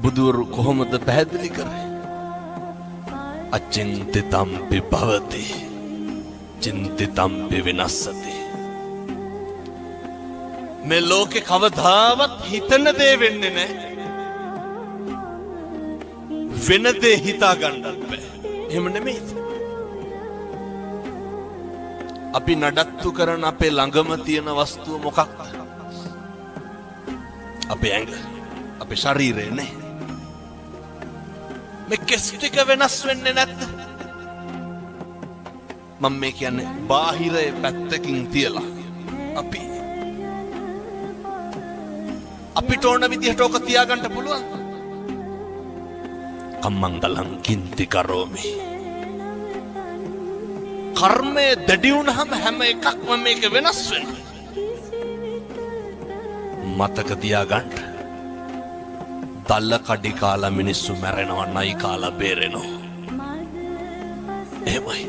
බුදුවරු කොහොමද පැහැදිලි කරේ? අචින්තිතම්පි භවති චින්තිතම්පි විනස්සති. මේ ලෝකේ කවදාවත් හිතන දේ වෙන්නේ නැහැ. වෙන දේ හිතා ගන්නත් බෑ. එහෙම නෙමෙයි. අපි නඩත්තු කරන අපේ ළඟම තියෙන වස්තුව මොකක්ද? අපේ ඇඟ, අපේ ශරීරය නේ. මේ කෙස් ටික වෙනස් වෙන්නේ නැද්ද? මම මේ කියන්නේ බාහිරේ පැත්තකින් තියලා අපිට ඕන විදිහට ඕක තියාගන්න පුළුවන්. කම්මංගලං කින්ති කරෝමි. කර්මය දැඩි වුණාම හැම එකක්ම මේක වෙනස් වෙනවා. මතක තියාගන්න. දල්ල කඩි කාලා මිනිස්සු මැරෙනවා, නයි කාලා බේරෙනවා. එහෙමයි.